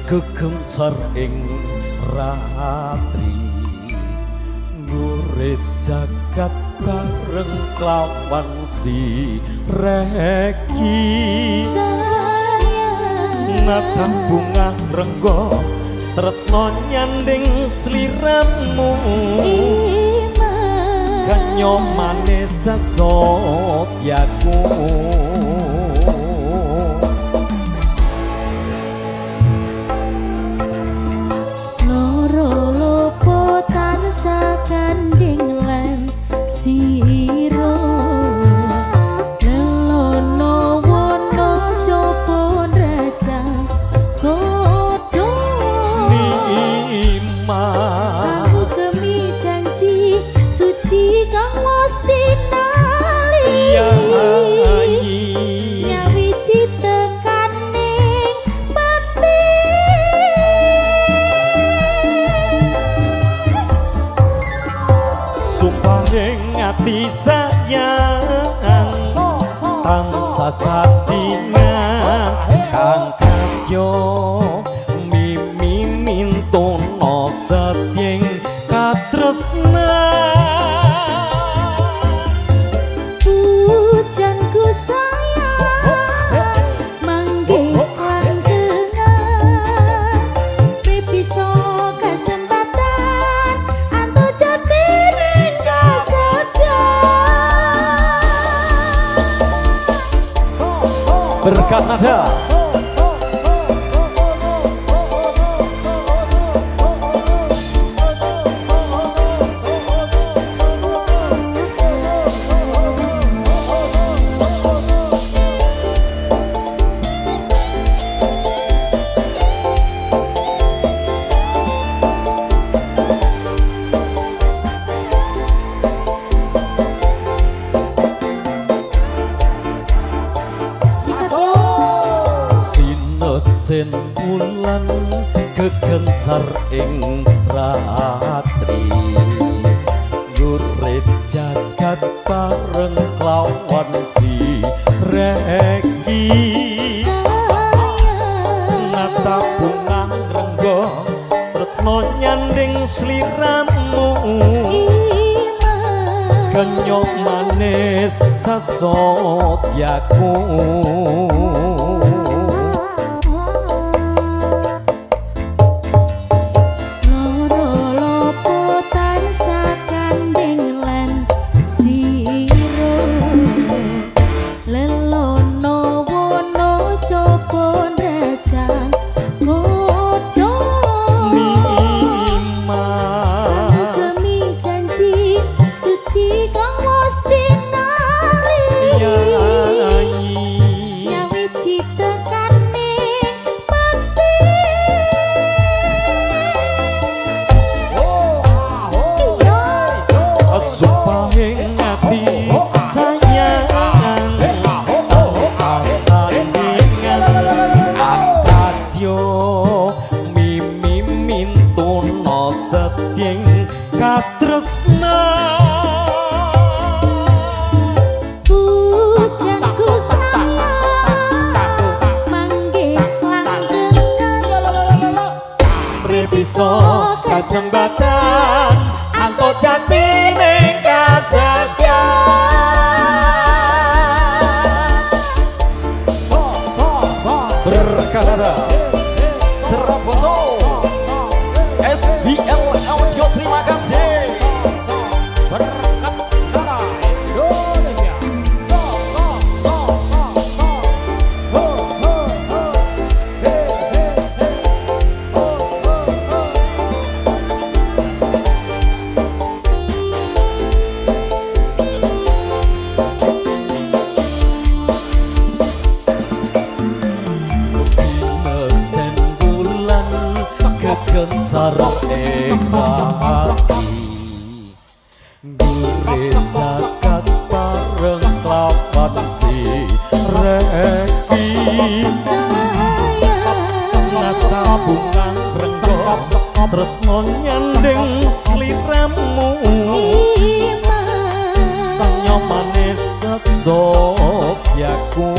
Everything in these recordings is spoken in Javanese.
kekencar ing ratri ngurit jagat bareng klawan si reki nata bunga renggo tresno nyanding sliramu kanyo manis sasotyaku sakanding lan siro lelono wono coba raja kodo nima aku demi janji suci kang mesti nali nyawi cita ati sayang tansah sadina kang karjo mimi mintono setyeng katresna pujanku sayang manggih langgengan bebiso kesempatan anto jati ning berkat nada sen bulan kekencar ing ratri ngurit jagat bareng klawan si reki nata bunga renggo tresno nyanding sliramu kenyok manis sasotyaku setyeng katresna pujanku sayang manggih langgengan prebiso kasembatan anto jati ning kasakian berkadara serap foto SVL Audio, terima kasih. Berkat darah Indonesia. Sinar bulan kekencar hati gurit zakat bareng klawan si reki sayang nata bunga renggo tresno nyanding sliramu kanyo manis setyaku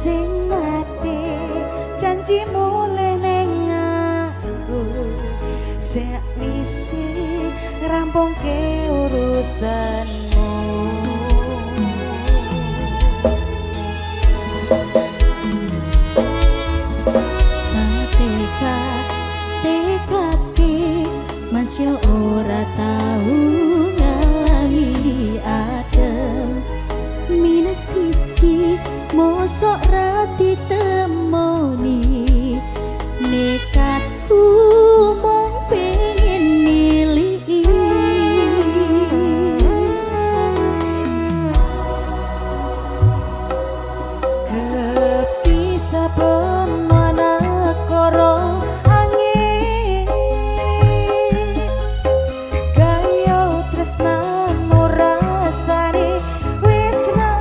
sing ati janjimu leneng aku sak misi rampungke urusanmu. Tekati masih ora tahu ngalahi adem minus siji mosok ra ditemoni nekatku mung pengen niliki kepisah pemana koro angin gayo tresnamu rasane wis ra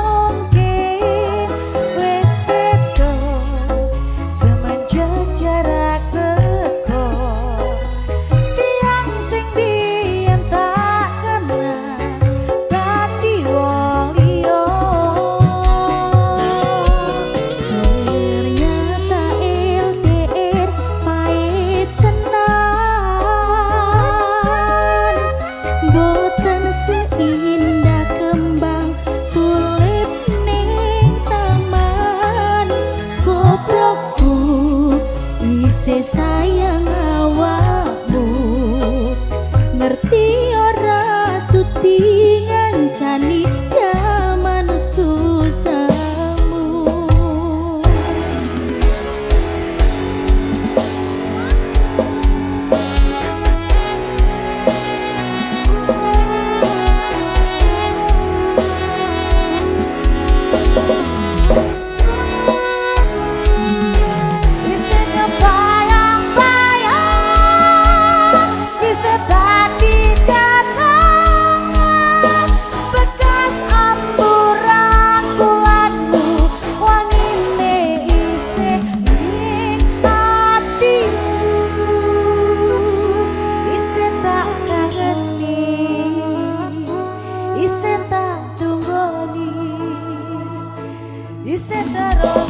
mungkin wis beda semenjak jarak teko tiang sing biyen tak kenal dadi wong liya. ternyata LDR pahit tenan boten seindah kembang tulip ning taman goblokku isih sayang awakmu ngerti ora sudi ngancani jaman susahmu. Isih kebayang-bayang, isih dadi kenangan bekas amburan bulanmu wangine isih ning atimu isih tak kangeni isih tak tunggoni isih terus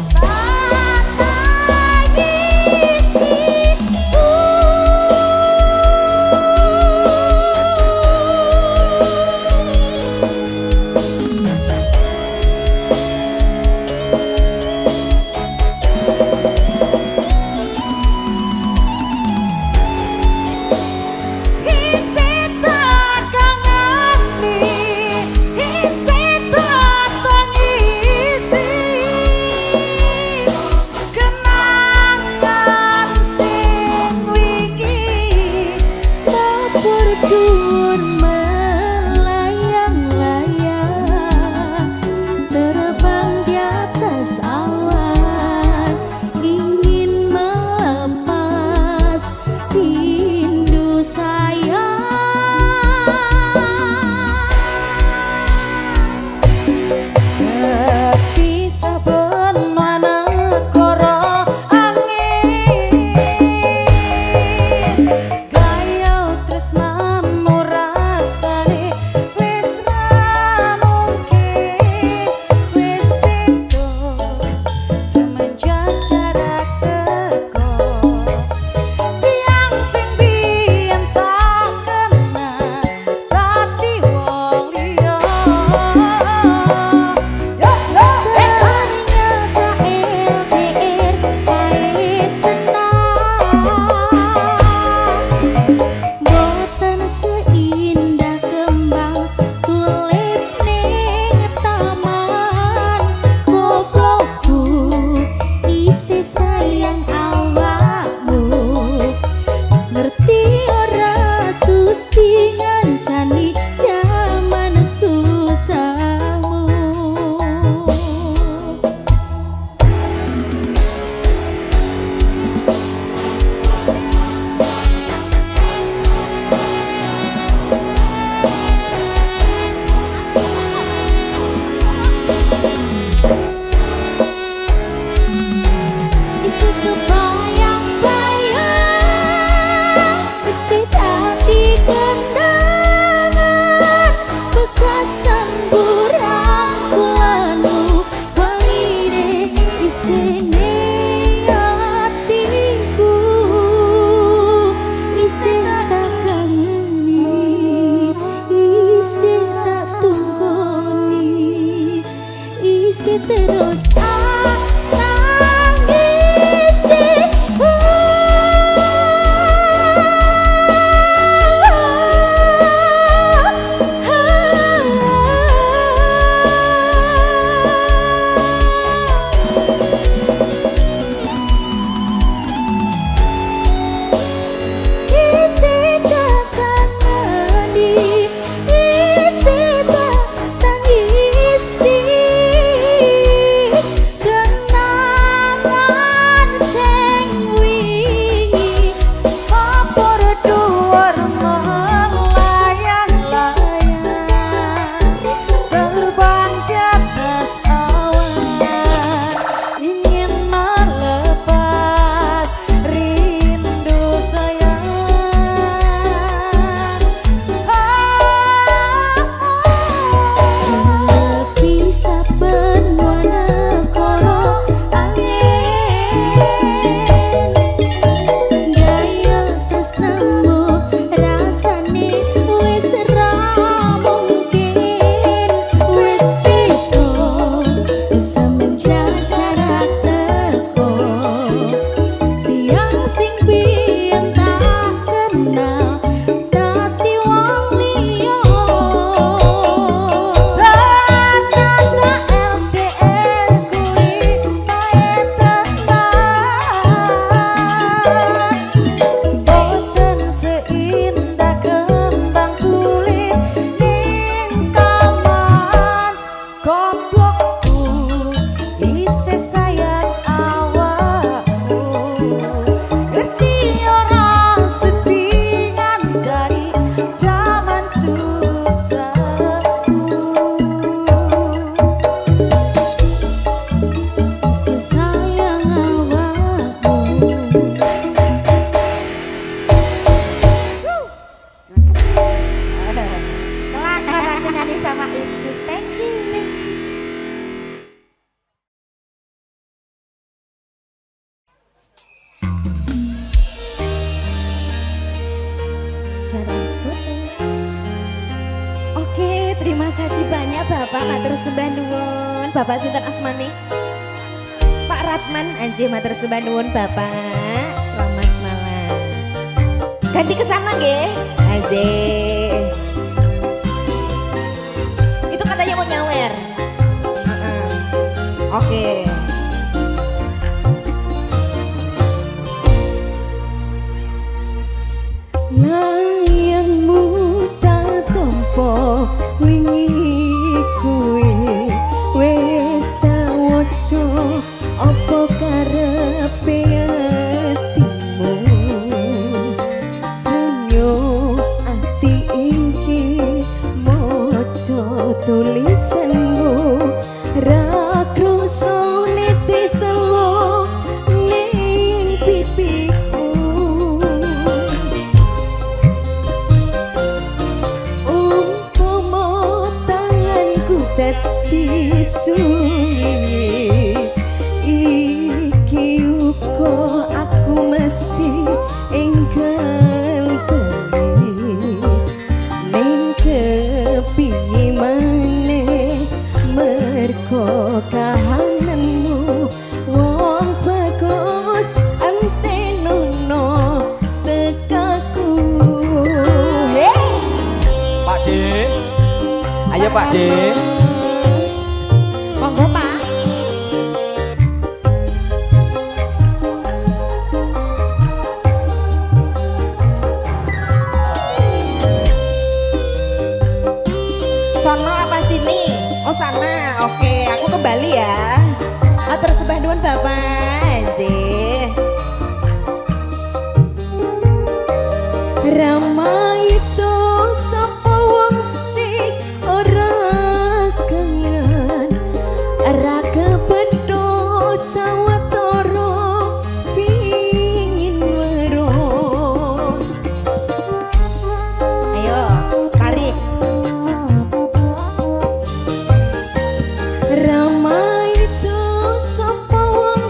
Oke, terima kasih banyak Bapak matur sembah nuwun. Bapak sinten asmane? Pak Ratman anjir matur sembah nuwun Bapak. Selamat malam. Ganti ke sana nggih. Anjir. Itu katanya mau nyawer. Oke. Layangmu tak tompo wingi kuwi wis tak waca apa karepe atimu dunyo ati iki maca tulisanmu ra krasa niti selo ning pipiku. Dadi suwi iki uga aku mesti enggal bali ning kepiye maneh merko kahananmu wong bagus antenono tekaku. Hey! Pak D, ayo Pak D. Monggo Pak. Sono apa sini? Oh sana. Oke, aku kembali ya. Matur sembah nuwun Bapak. Nggih. Rama itu sapa wong sing ora kangen ra kepethuk sawetara pingin weruh. Ayo, tarik. Rama itu sapa wong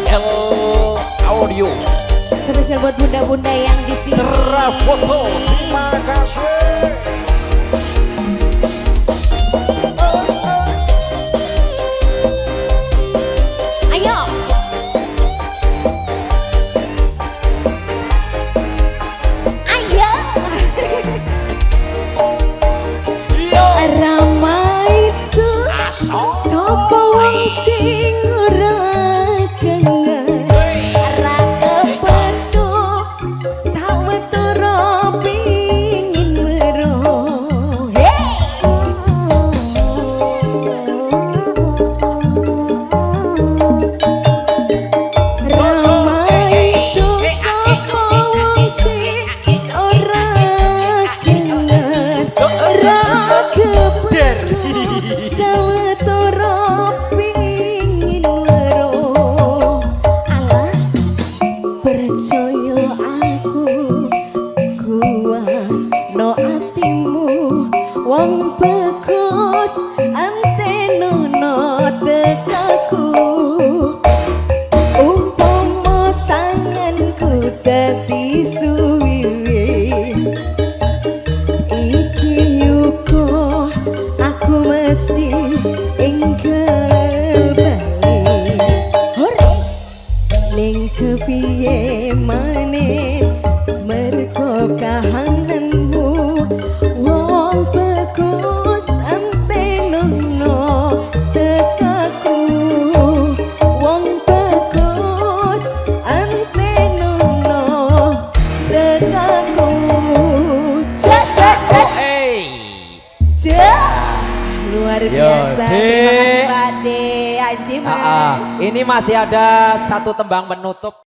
JL Audio. Spesial buat bunda-bunda yang di sini. Cerah foto. Terima kasih. Ayo. Ayo. Rama itu sapa wong sing ora kangen. Ra kepethu sawetara pingin weruh. Rama itu sapa wong sing ora kangen. Ra kepethu sawetara pingin weruh. Alah percaya aku kuat no atimu wong bagus antenono tekaku umpama tanganku dadi suwiwi iki yuko aku mesti enggal bali hore ning kepiye maneh merko kahananmu wong bagus antenono tekaku wong bagus antenono tekaku luar biasa. Terima kasih Pak De Anji Mas. Ini masih ada satu tembang penutup.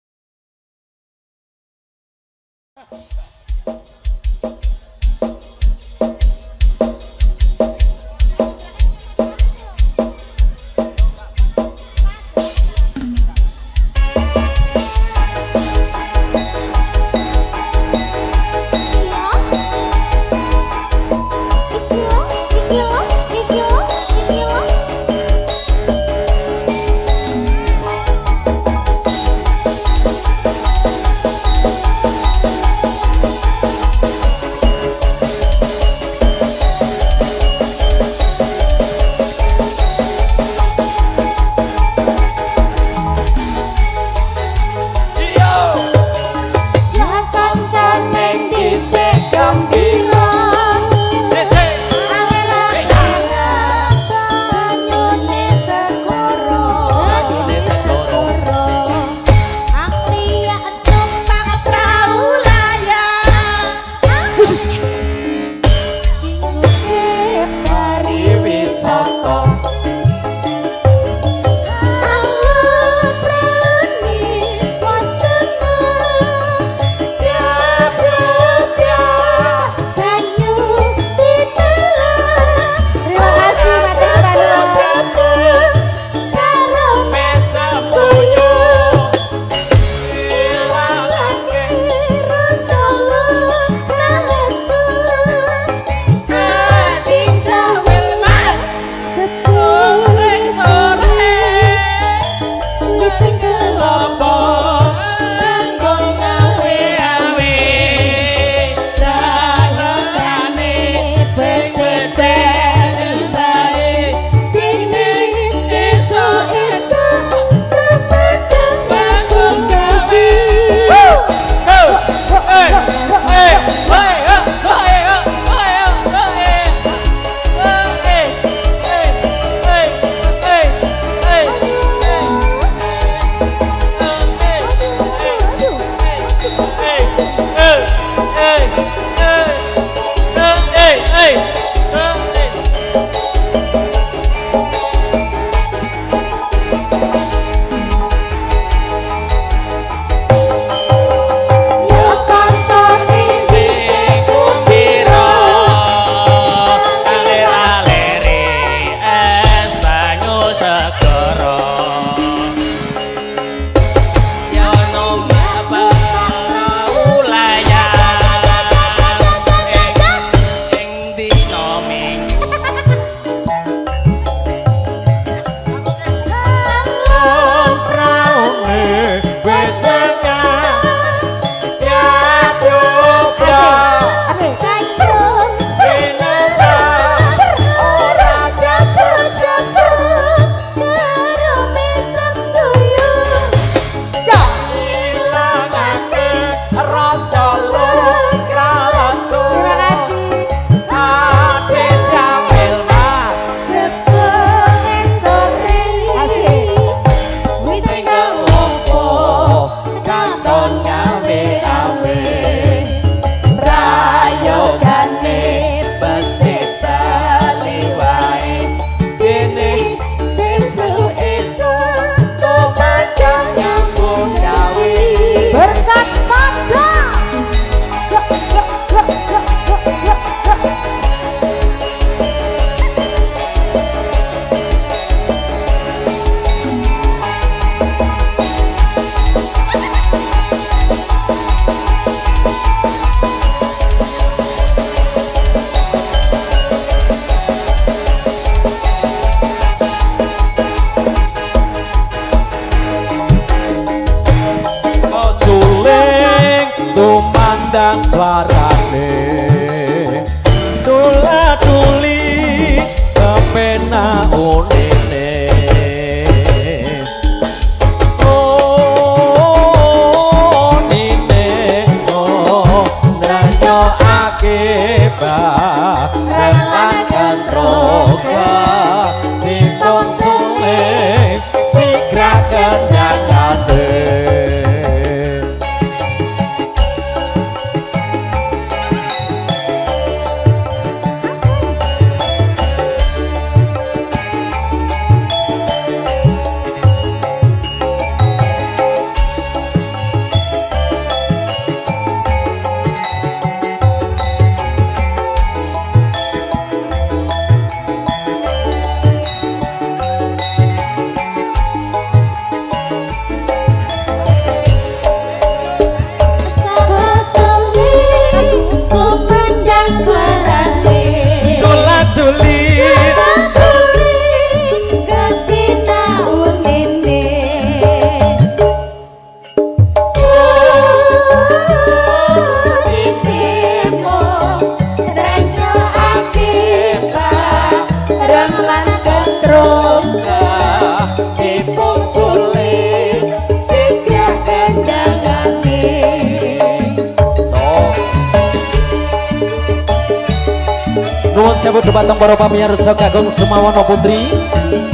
sewu dumateng para pamirsa kagem Sumawana Putri.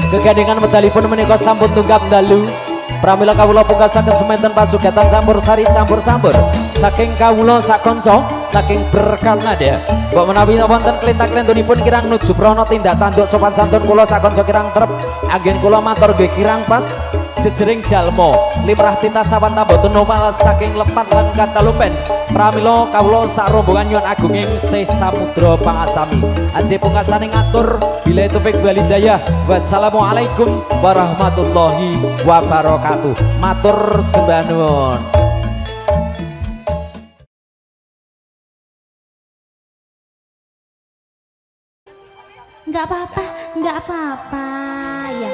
Gegandhengan medalipun menika sampun tunggak dalu. Pramila kawula pungkasaken semanten pasugatan campur-sari campur-campur saking kawula sak kanca saking Berkanada. Mbok menawi wonten klintak-klintunipun kirang nuju prana tindak tanduk sopan santun kula sak kanca kirang trep anggen kula matur nggih kirang pas jejering jalma limrah tita sawan tambah nomal saking lepat lan katalupen. Pramila kawula sak rombongan nyuwun agunging Sih Samudra Pangasami. Ajeng pungkasane ngatur bila taufik wal hidayah. Wassalamualaikum warahmatullahi wabarakatuh. Matur sembah nuwun. Enggak apa-apa, enggak apa-apa ya.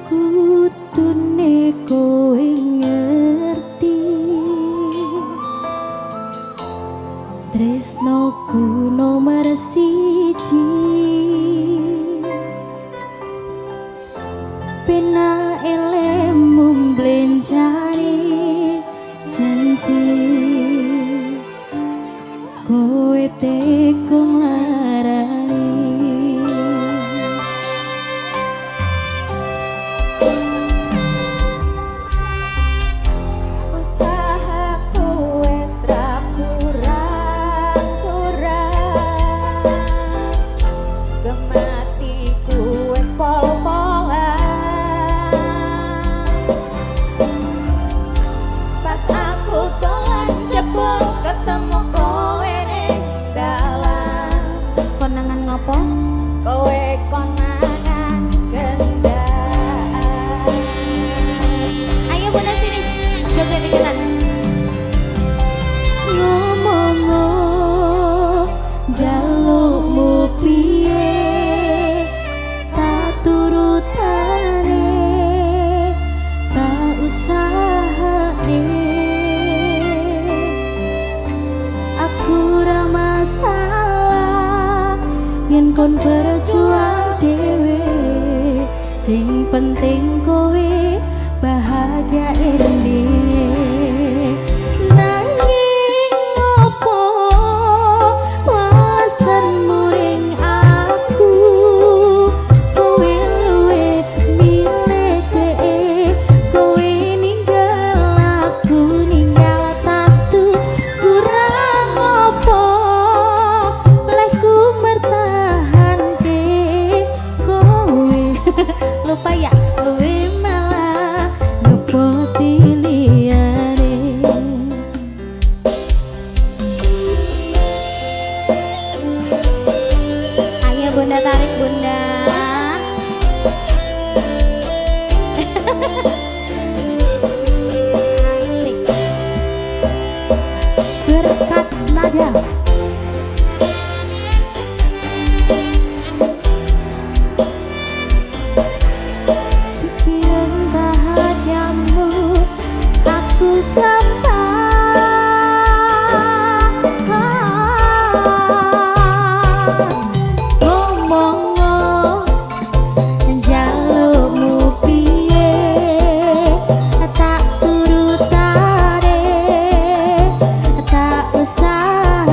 Kutune kowe ngerti tresnoku nomor siji pena elemu blenjari janji kowe tekong larani Ketemu kowe ning dalan konangan ngopo? Kowe konangan gendaan. Ayo Bunda sini, joget diketan. Ngomong jalukmu piye tak turutane tak usahane ora masalah yen kon berjuang dhewe sing penting kowe bahagia ini nanging opo pasanmu ring aku kowe luwe milik kowe ninggal aku ninggal tatu kurang opo lehku bertahan ke kowe lupa ya luwe malah ngepoti liyane. Ayo Bunda tarik Bunda. Asik. Berkat nada pikiran bahagiamu aku ngomong jalukmu piye tak turutane tak usah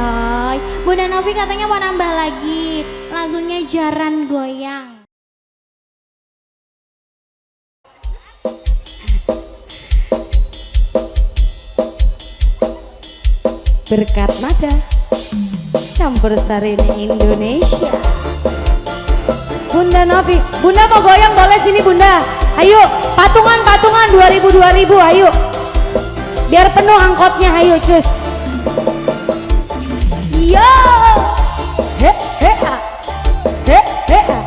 say. Bunda Novi katanya mau nambah lagi lagunya Jaran Goyang. Berkat nada campur sarinya Indonesia. Bunda Novi, Bunda mau goyang boleh sini Bunda. Ayo, patungan 2000, ayo. Biar penuh angkotnya, ayo cus. Yo, he he ah, he he ah.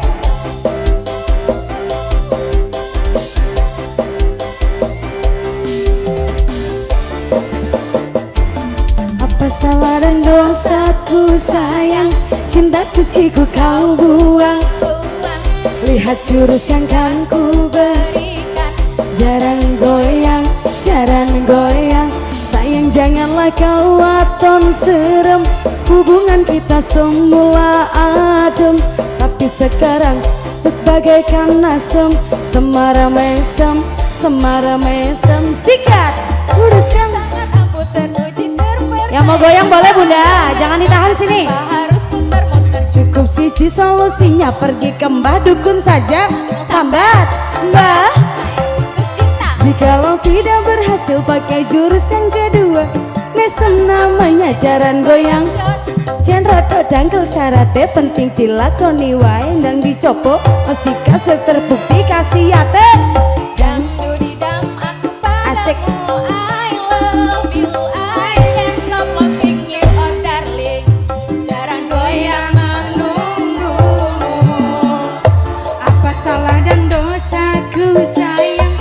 Apa salah dan dosaku sayang, cinta suciku kau buang. Lihat jurus yang kan ku berikan. Jaran goyang, sayang janganlah kau waton serem. Hubungan kita semula adem, tapi sekarang sebagaikan asem. Semara mesem, sikat urus yang sangat ampuh terpuji terpercaya. Yang mau goyang boleh Bunda, jangan ditahan sini. Cukup siji solusinya, pergi ke Mbah Dukun saja. Sambat Mbah, jikalau tidak berhasil pakai jurus yang kedua, mesem namanya jaran goyang. Jan rodo dangkel carate penting dilakoni wae, ndang dicoba mesti kasil terbukti kasih ate. Dang dudi dam aku padamu, I love you, I can't stop loving you, oh darling. Jaran goyang menunggumu. Apa salah dan dosaku sayang,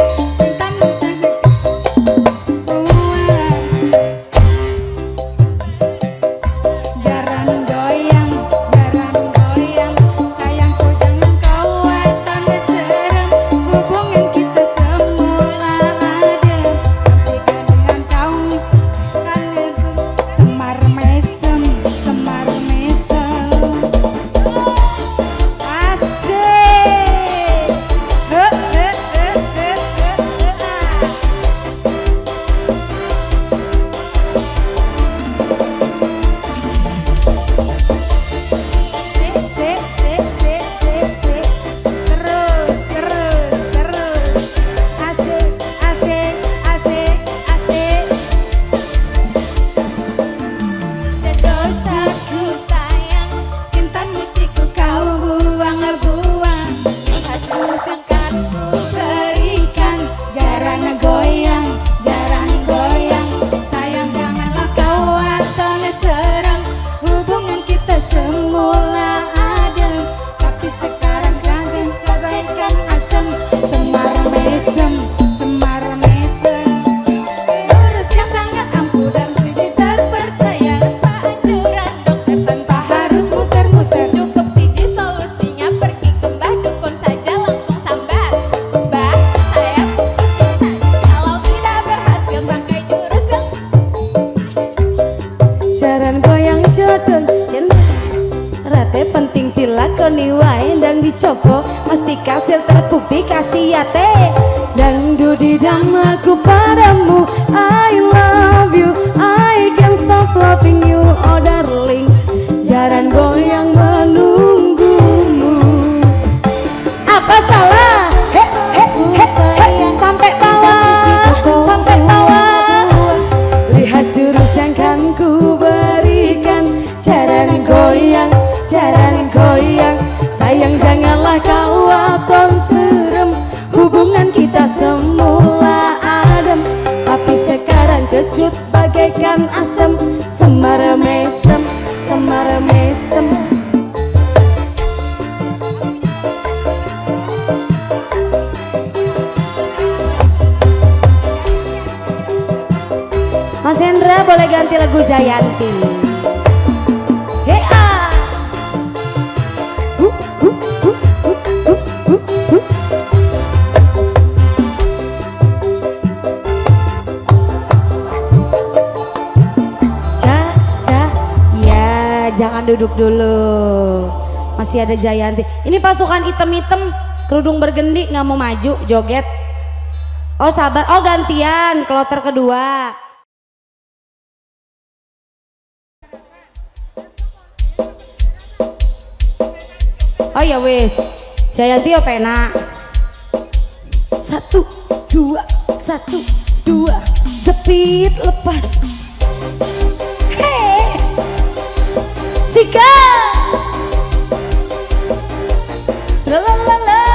penting dilakoni wae dan dicoba mesti kasil terbukti kasih yate. Dan dudi dam aku padamu, I love you, I can't stop loving you, oh darling. Jaran goyang menunggumu. Apa salah? Sampai bawah, lihat jurus yang kan ku berikan. Jaran goyang, sayang janganlah kau waton serem. Hubungan kita semula adem, tapi sekarang kecut bagaikan asam. Semara mesem, Mas Hendra boleh ganti lagu Jayanti. Jangan duduk dulu, masih ada Jayanti. Ini pasukan item-item kerudung bergendi nggak mau maju joget. Oh sabar, oh gantian kloter kedua. Oh ya wis. Jayanti yo penak. 1 2 1 2 jepit lepas. Hei. Sika. Lalalala.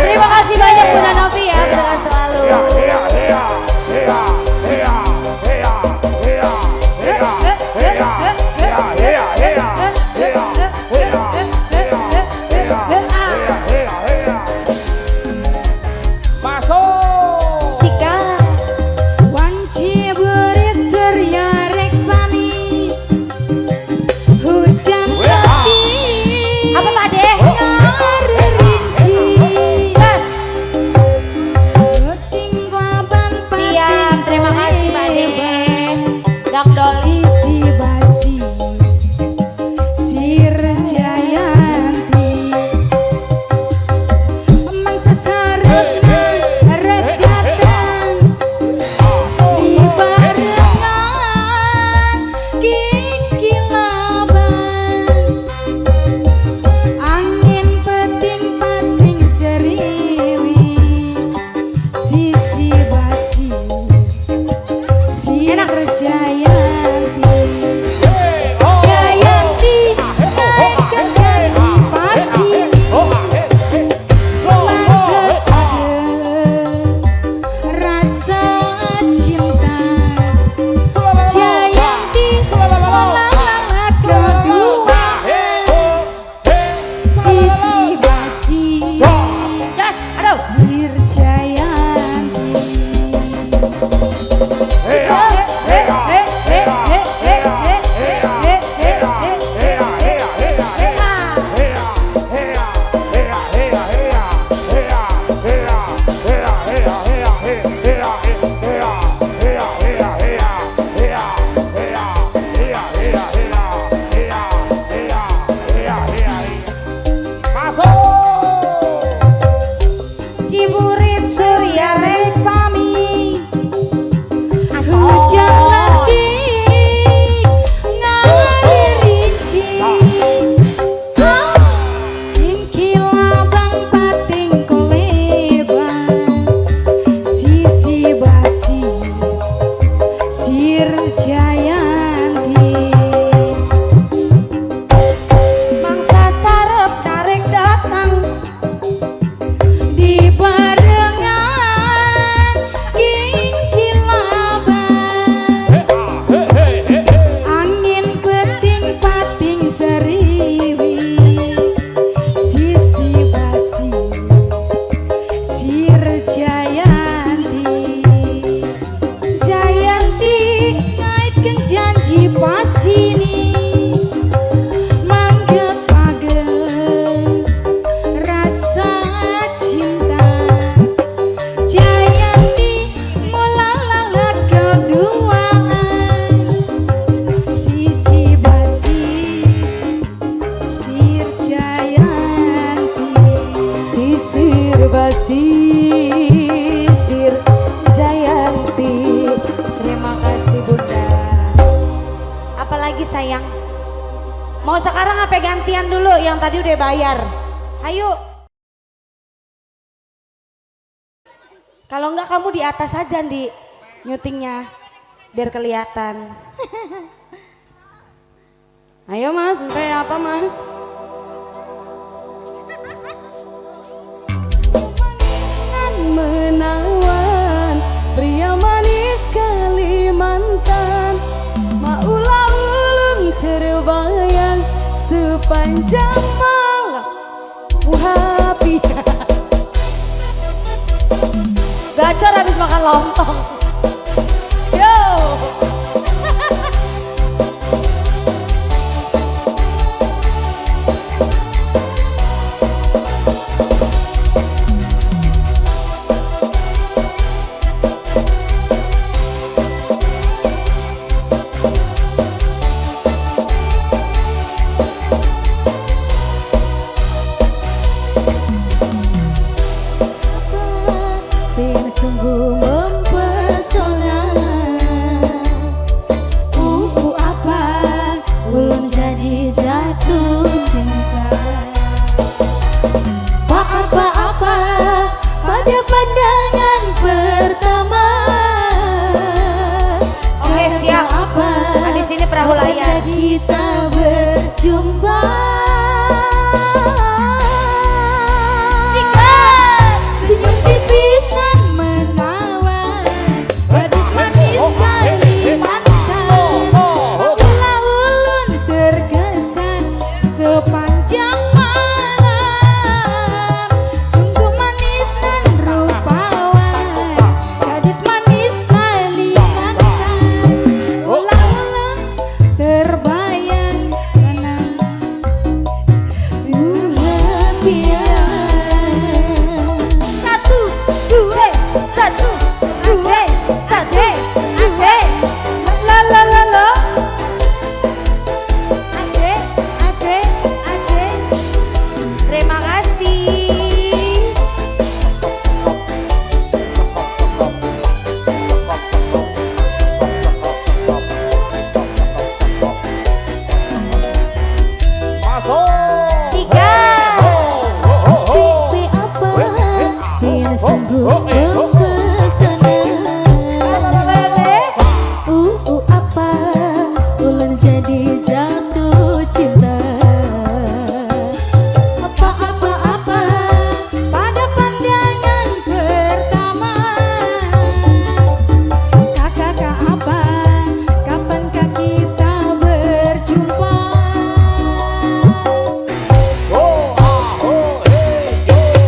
Terima kasih banyak Bunda Novi ya, berkah selalu. Sisir Jayanti. Terima kasih Bunda. Apalagi sayang? Mau sekarang apa gantian dulu yang tadi udah bayar? Ayo. Kalau enggak kamu di atas aja di nyutingnya biar kelihatan. Ayo Mas, sampai apa Mas? Menawan pria manis Kalimantan, maulah ulun terbayang sepanjang malam happy. Gacor habis makan lontong. Yo. Sungguh mempesona. Apa ulun jadi jatuh cinta. Apa-apa pada pandangan pertama. Oke siap. Di sini perahu layar. Kita berjumpa. Senyum tipis dan menawan, gadis manis Kalimantan. Mula ulun terkesan sepanjang malam. Sungguh manis dan rupawan, gadis manis Kalimantan. Ulang-ulang terbayang kenang impian. Terima kasih. Sikat. Pipi apa yang sungguh mempesona. Apa ulun jadi jatuh cinta. Apa-apa pada pandangan pertama. Kakak apa, kapankah kita berjumpa.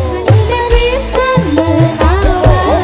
Senyum tipis dan menawan,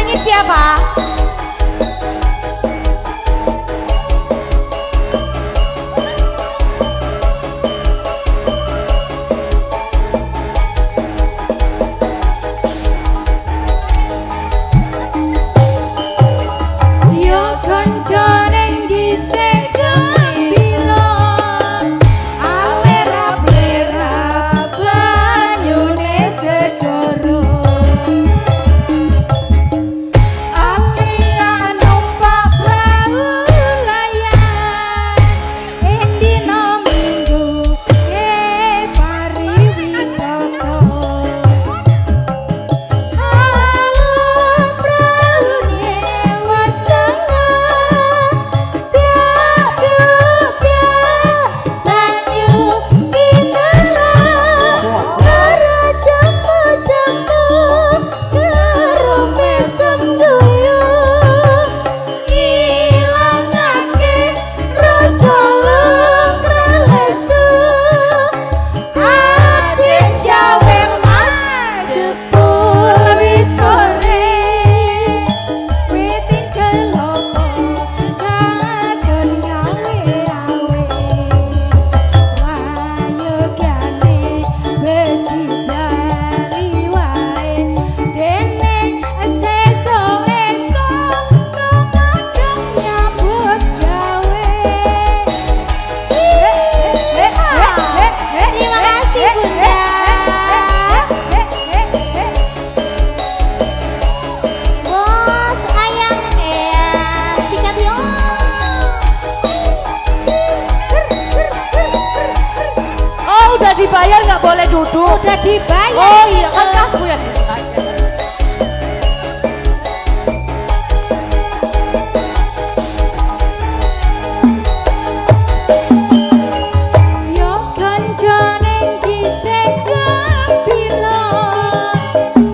nyanyi siapa? Yo konco neng dhisik gembira alera-plera banyune sedoro Akia numpak prau layar endino minggu pariwisata Terima kasih Bunda. Bos ayam sikat yo. Oh udah dibayar nggak boleh duduk. Udah dibayar. Oh iya kan kamu yang dibayar. Yo konco neng dhisik gembira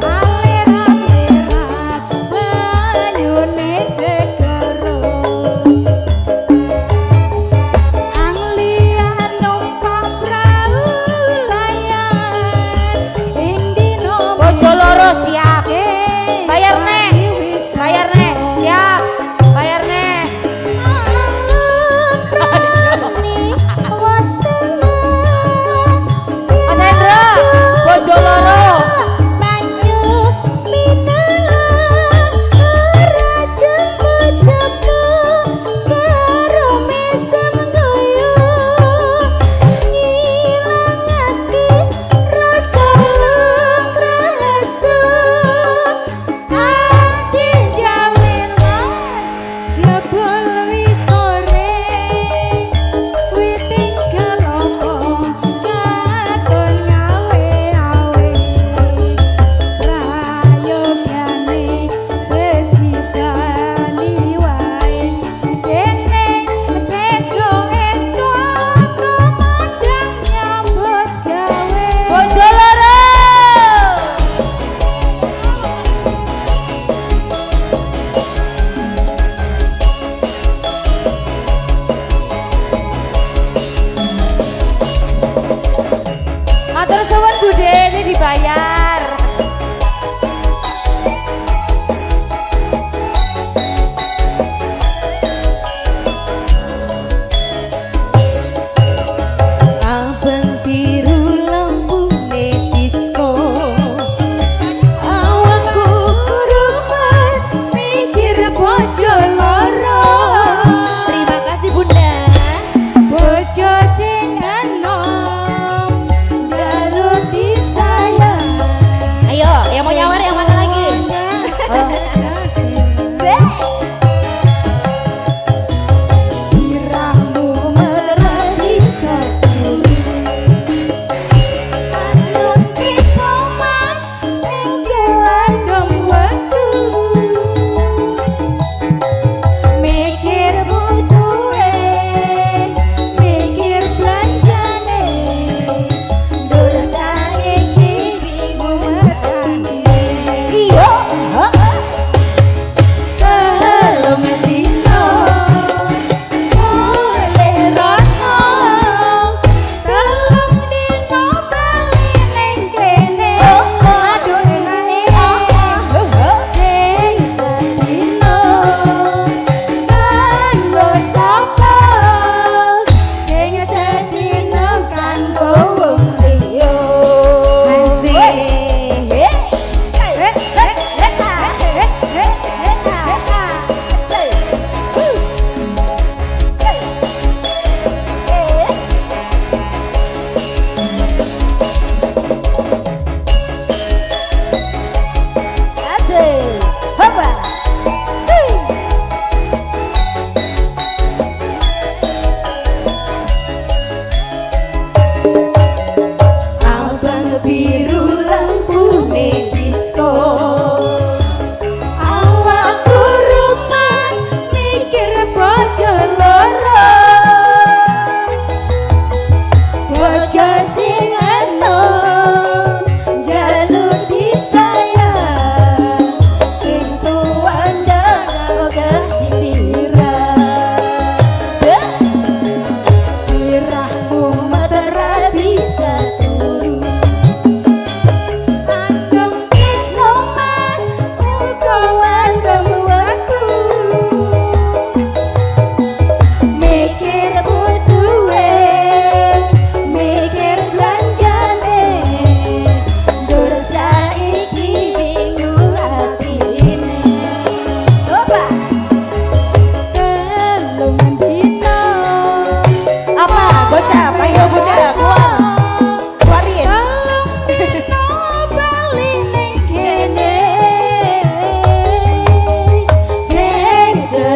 alera-lera banyune segoro Anglia numpak prau layar ing dino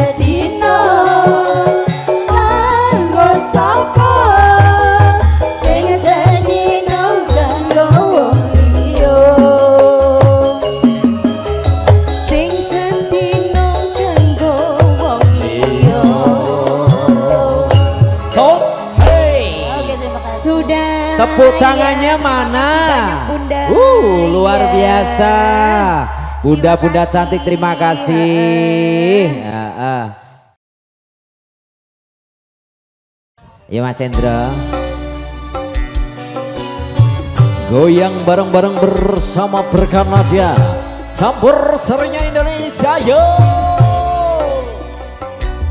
sedina kanggo sapa sing sedina kanggo wong liya Sing sedina kanggo wong liya. So, hey. Oke, terima kasih. Sudah. Tepuk tangannya mana? Banyak Bunda. Luar Iya. biasa. Bunda-bunda cantik, terima kasih. Ya Mas Hendra. Goyang bareng-bareng bersama Berkanadia. Campur serinya Indonesia, yo.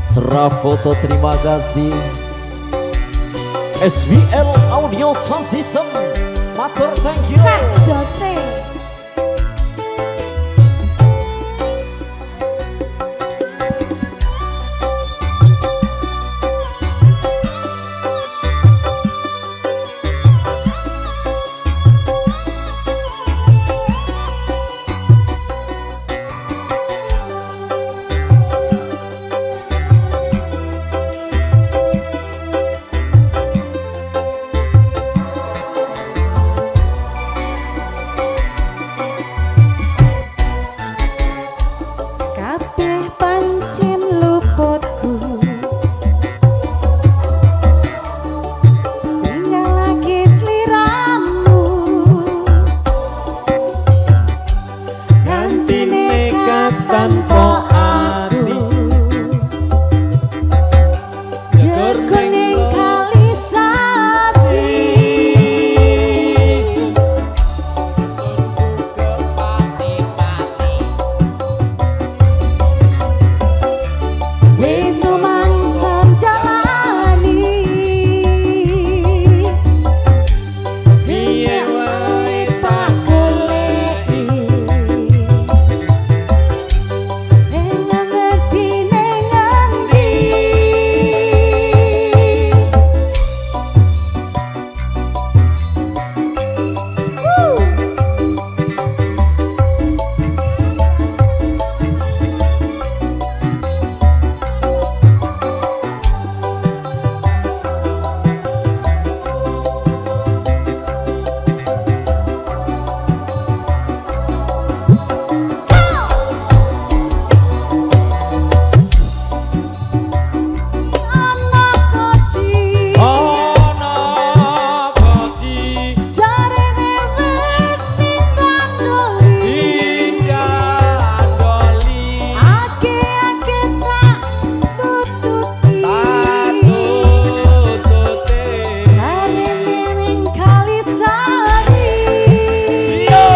Serah foto, terima kasih. SVL Audio Sound System, matur thank you. Sak Jose. Kabeh pancen luputku tinggal lagi sliramu ganti nekat tanpa ati jerkoning kali sasi wis rumangsan jalani piye wae tak goleki ning ngerti ning ngendi anak koci Ana koci jarene wis pindah doli indah doli ake-ake tak tututi tutute jarene ning kali sari yo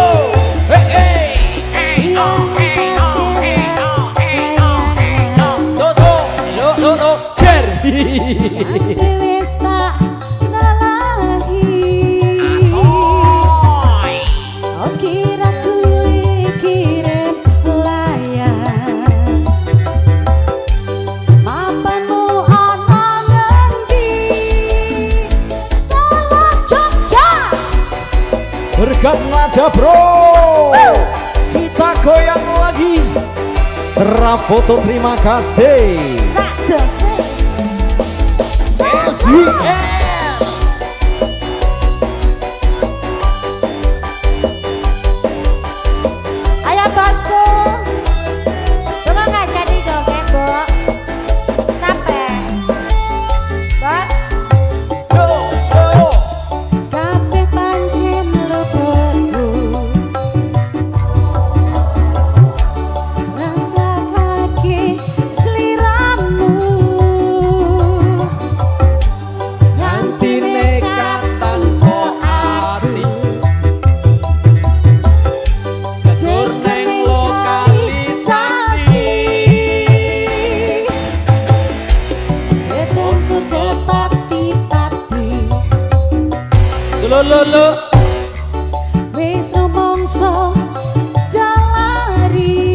hey doso yo ker wis tak lagi oh kira kuwi kirim layar mapanmu ana ngendi salah Jogja bergabung aja bro kita goyang lagi serap foto, terima kasih. Sak Jose SVL ayo bosku cuma nggak jadi joget bu capek bos kabeh pancen luputku ngajak lagi sliramu Nganti nekat tanpa hati Jujur neng lokalisasi Ketengku tepati-pati Lo wis rumangsa jalari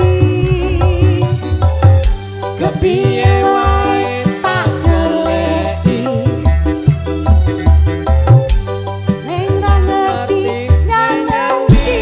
kepiye wae tak goleki ning ra ngerti nyanyi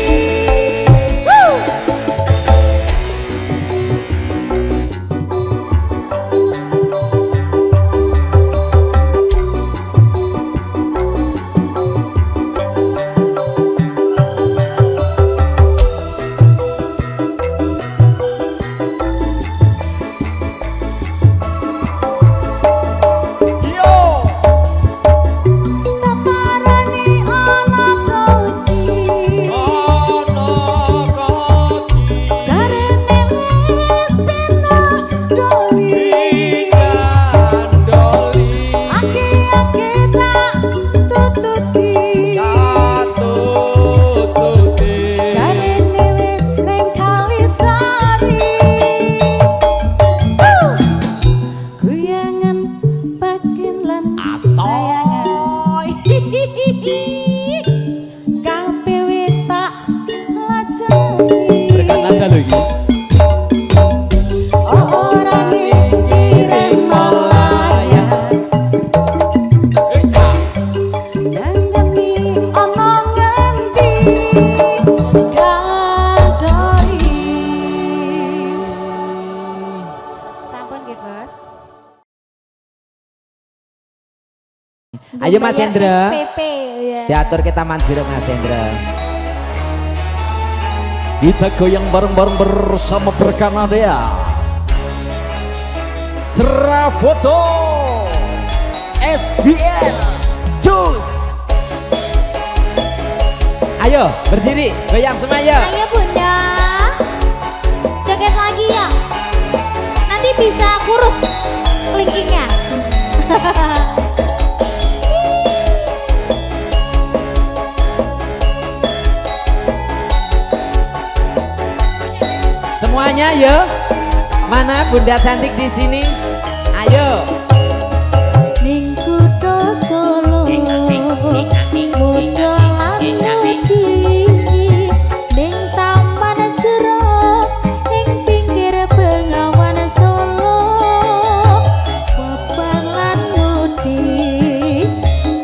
Ayo Mas Bayar Hendra. SPP ya. Diatur kita manjur Mas Hendra. Kita goyang bareng-bareng bersama Berkanadea. Cerah foto SBL Cus. Ayo berdiri goyang semuanya. Ayo Bunda. Joget lagi ya. Nanti bisa kurus kelingkingnya. Semuanya yo. Mana Bunda cantik di sini? Ayo. Ning kutha Solo modolan mudi ning taman jero ing pinggir Bengawan Solo papan lan mudi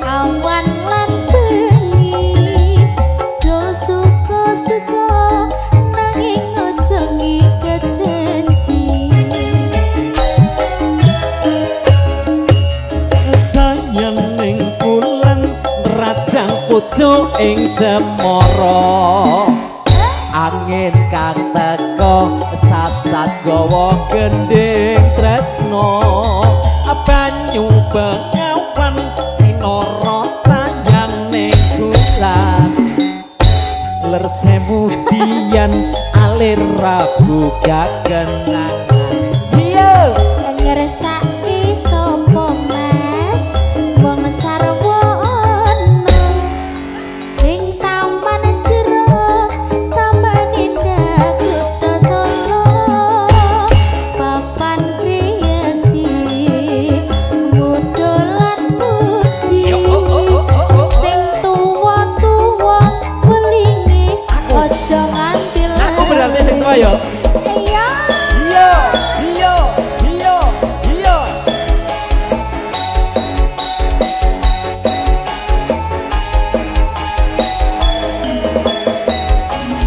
awan lan bengi do suka-suka nanging aja ngiket janji. Sayang ning bulan rajang pucuk ing cemara angin kang teko sasat gawa gending tresno banyu bengawan sinara sayang ning bulan ler semudian alir rabu gagenangan iya Ngersaki sapa Mas wong sarwana ing taman jero taman indah kutha Solo papan kriasi modolan mudi sing tuwa-tuwa welingi aja nganti aku berarti sing tua ya iya iya iya iya iya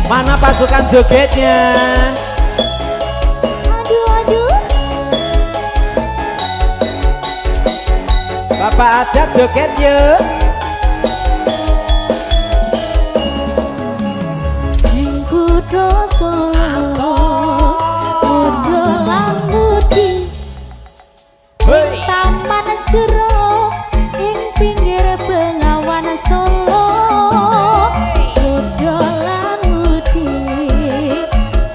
mana pasukan jogetnya aduh Bapak ajak joget yuk ning kutha Solo modolan mudi hei taman jero ing pinggir Bengawan Solo modolan mudi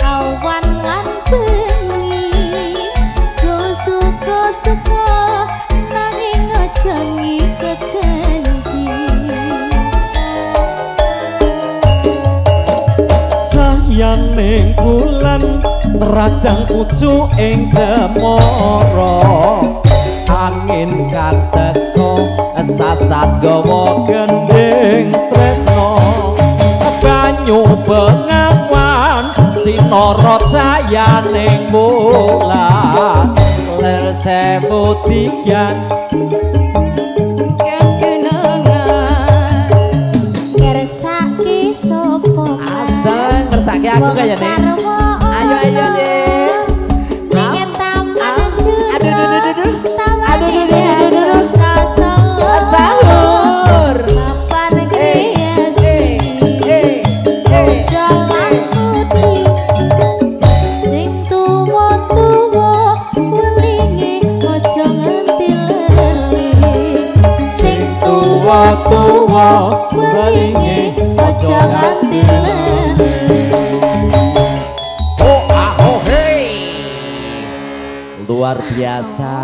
awan lan bengi do suka-suka nanging aja ngiket janji. sayang ning bulan rajang pucuk ing cemara angin kang teko sasat gawa gending tresno banyu bengawan sinara cayaning bulan ler semudian Ngersaki sapa asal ngersake aku kayaknya ayo ayo deh ning taman jero aduh taman aduh indah kutha Solo sahur papan kriasi modolan mudi sing tuwa-tuwa welingi aja nganti lali sing tuwa-tuwa welingi aja nganti lali. oh ah oh hey luar biasa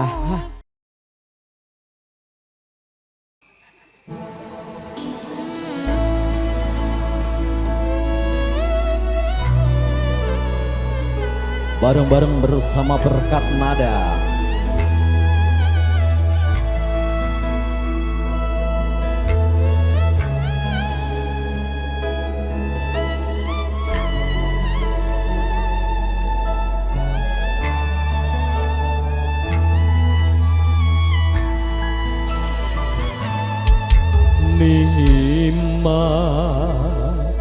bareng-bareng bersama Berkat Nada Nimas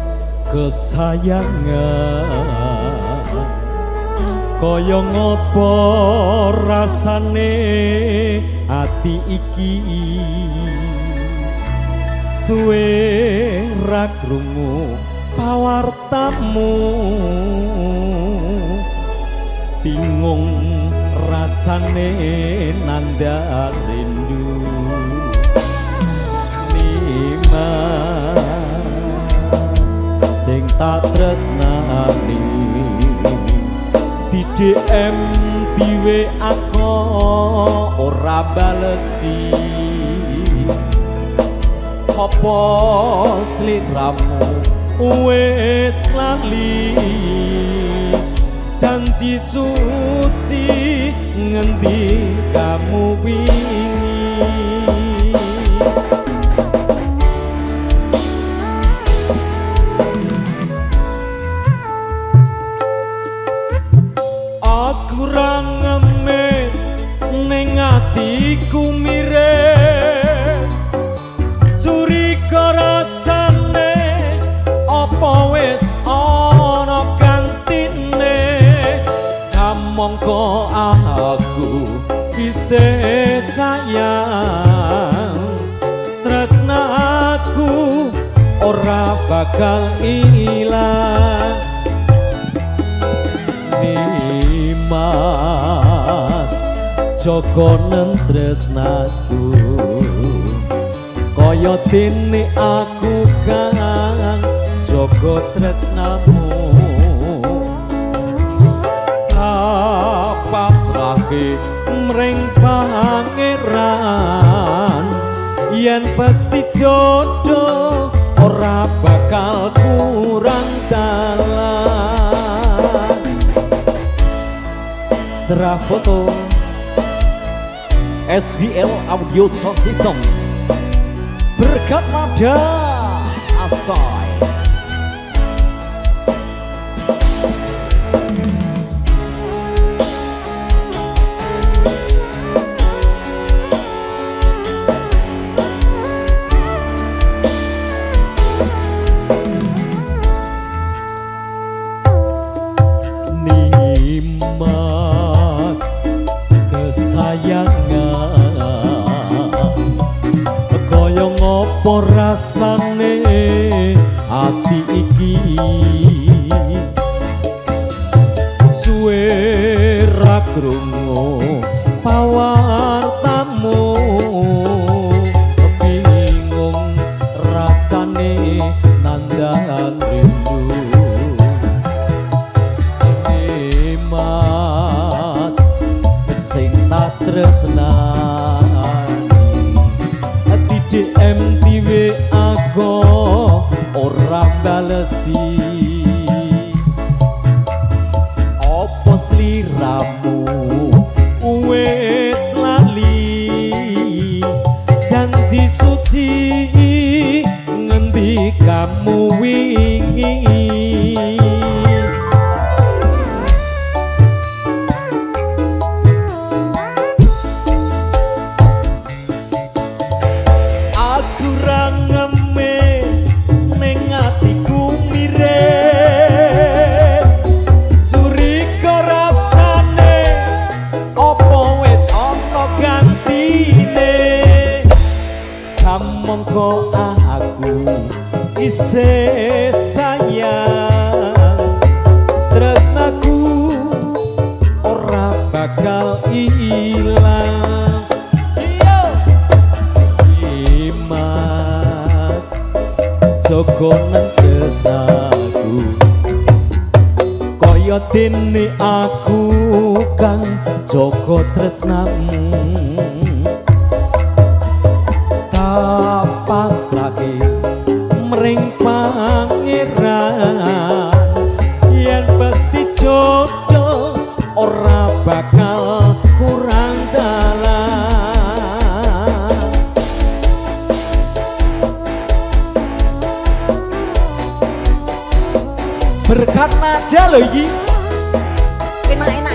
kesayangan kaya ngopo rasane ati iki suwe ra krungu pawartamu bingung rasane nandhak rindu sing tak tresnani di DM di WA ora balesi apa sliramu wis lali janji suci ngendi kamu wingi kurang ngemis ning atiku miris curiga rasane apa wis ana gantine kamangka aku isih sayang tresnaku ora bakal ilang Mas jogonen tresnaku kaya dene aku kang jogo tresnamu pasrahke mring pangeran yen pasti jodoh ora bakal kurang dalan Serah foto SVL Audio Sound System berkat Mada Asai kaya ngopo rasane ati iki suwe ra krungu pawartamu bingung rasane nandhang rindu Mas sing tak tresnani DM di WA ora balesi apa sliramu wis lali janji suci ngendi kamu wingi mongko aku isih sayang tresnaku ora bakal ilang Mas jogonen tresnaku kaya dene aku kang jogo tresnamu pasrahke mring pangeran yen pasti jodoh ora bakal kurang dalan berkat nada lho iki enak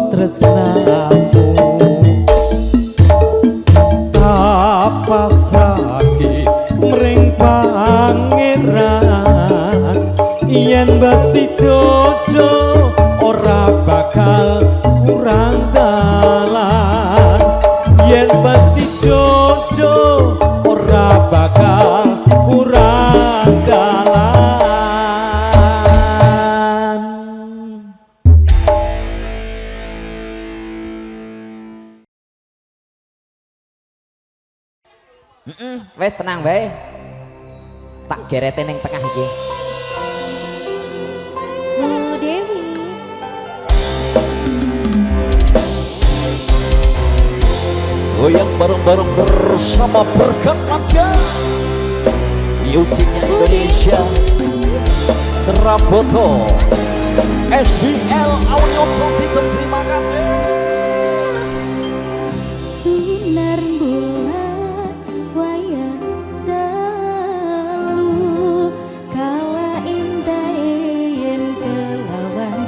tresnamu apa sakit mring pangeran yen mesti jodoh ora bakal kurang dalan yen mesti jodoh ora bakal kurang dalan. Wes tenang bae. Tak gerete ning tengah iki. Bu Dewi. Goyang bareng-bareng bersama Berkat Nadia. Musiknya Indonesia. Seraboto. SBL Audio Sound System, terima kasih. Sinar bulan wayang dalu kala indah yen kelawan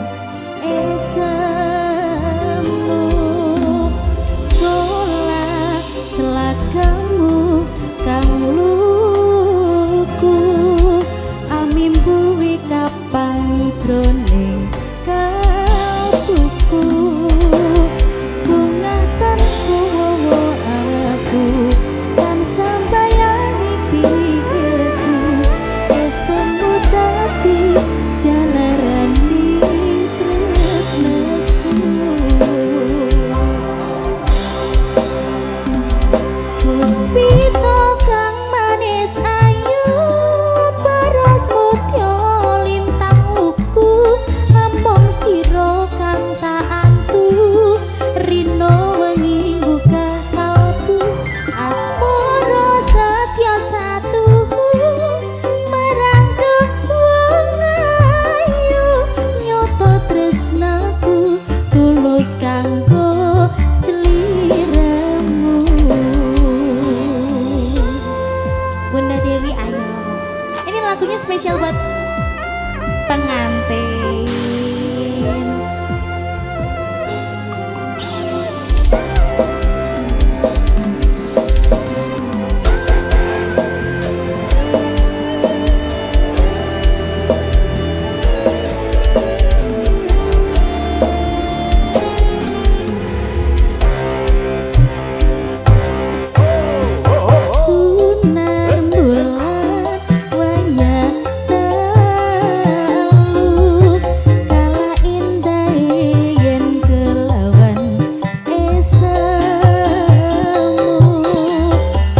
esemu sola selakamu kang luku amimbuwi kapang jroning kalbuku bunga tanku wowo aku kan sambayani pikirku esemu tadi jalaran ning tresnaku puspita kang manis ayu paras mutya lintang luku ampun sira kang tak antu rino wengi buka kalbu asmara satya satu marang wong ayu nyoto tresnaku tulus kanggo sliramu. Bunda Dewi ayo. Ini lagunya spesial buat pengantin. Sunar bulan wayang dalu kala indah yen kelawan esemu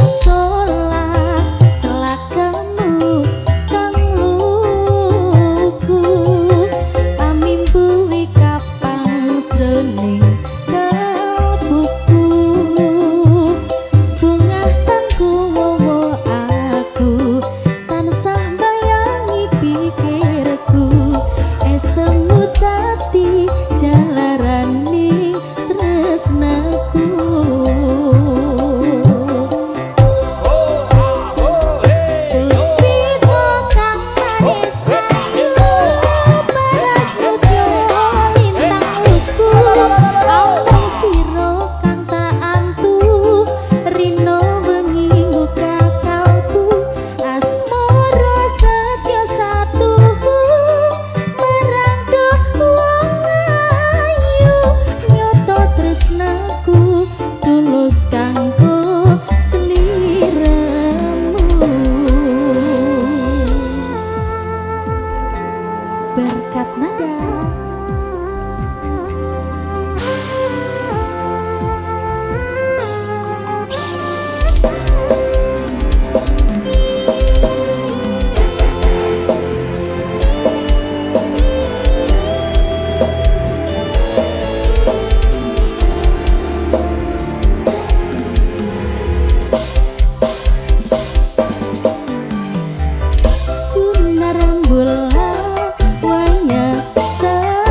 sola selakamu kang luku amimbuwi kapang jroning kalbuku bunga tanku wowo aku tansah bayangi pikirku esemu dadi jalaran ning tresnaku. Puspita kang manis ayu paras mutya lintang luku ampun sira kang tak antu rino wengi buka kalbu asmara satya satu marang wong ayu nyoto tresnaku tulus kanggo sliramu. Berkat nada. Sunar bulan wayang dalu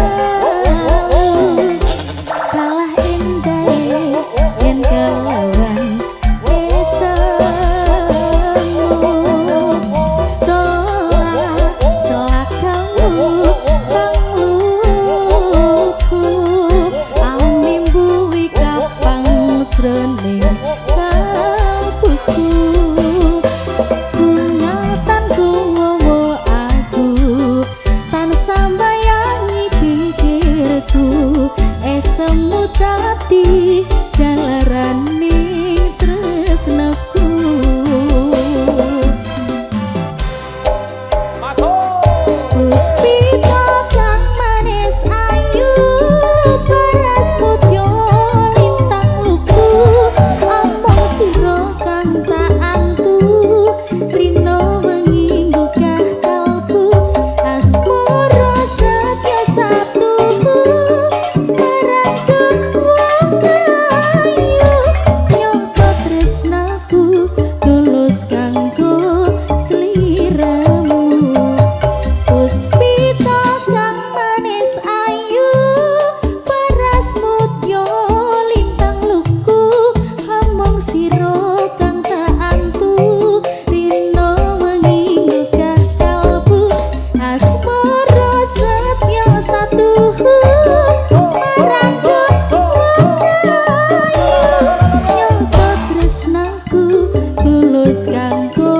asmara setya satu marangku nyoto tresnaku tulus kanggo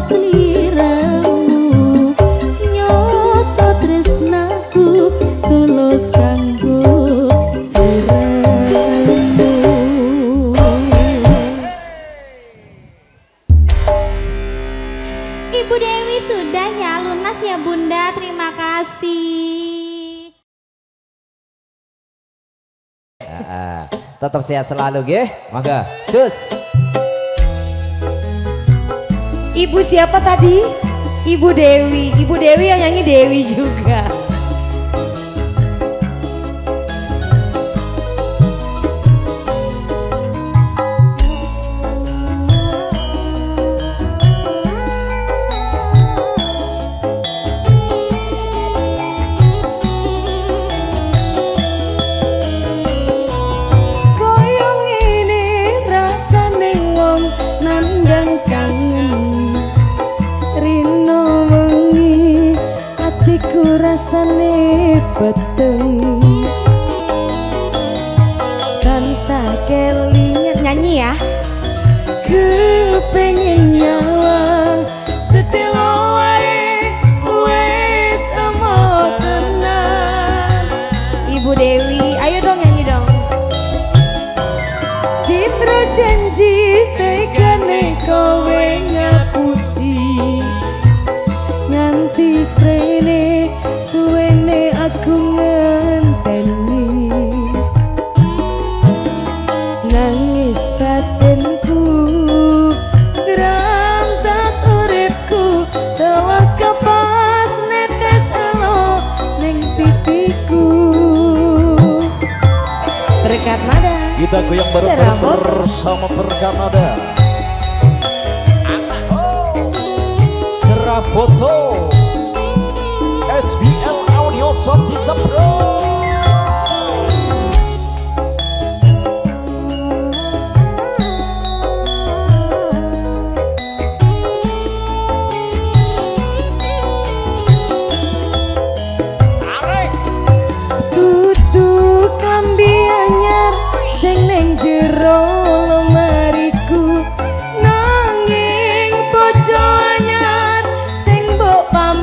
sliramu nyoto tresnaku tulus kanggo sliramu. Ibu Dewi sudah ya, lunas ya Bunda, terima kasih. Tetap sehat selalu ge. Mangga. Cus. Ibu siapa tadi? Ibu Dewi. Ibu Dewi yang nyanyi Dewi juga. Koyong ini rasane wong nandang kangen rino wengi atiku rasane peteng tansah kelingan nyanyi ya kepengen nyawa sedelo wae wes emo tenan. Ibu Dewi ayo dong nyanyi dong. Citra janji tegane kowe ngapusi nganti sprene suwene aku ngenteni nangis batinku gerantas uripku telas kapas netes elo ning pipiku berkat nada Kita goyang bareng Ceramah. bersama Perkanada. Cerah foto SVL Audio Sound System Pro. Dudu kambi anyar sing ning jero lemariku nanging bojo anyar sing mbok pamit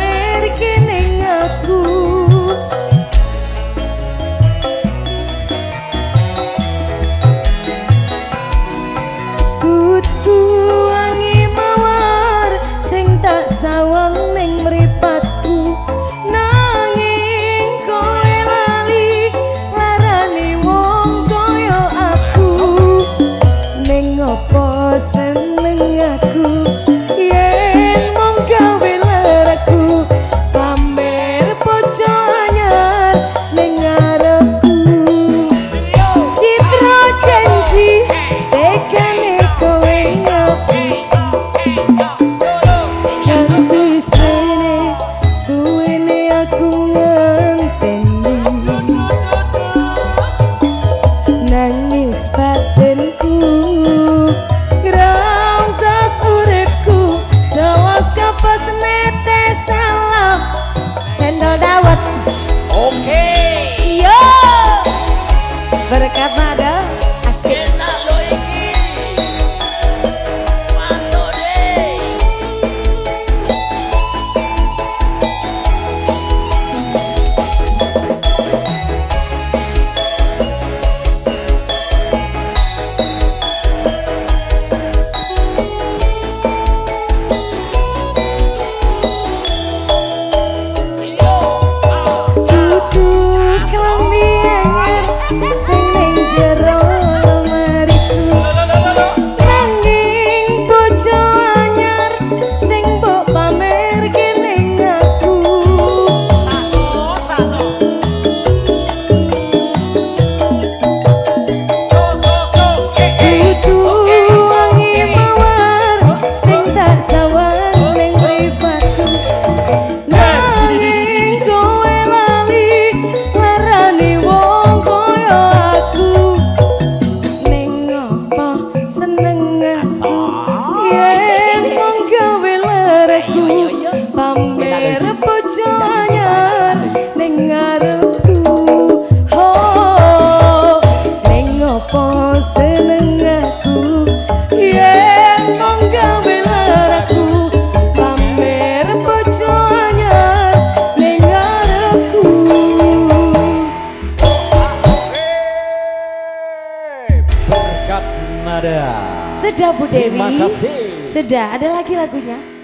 Kak Nada. Sudah Bu Dewi. Terima kasih. Sudah, ada lagi lagunya?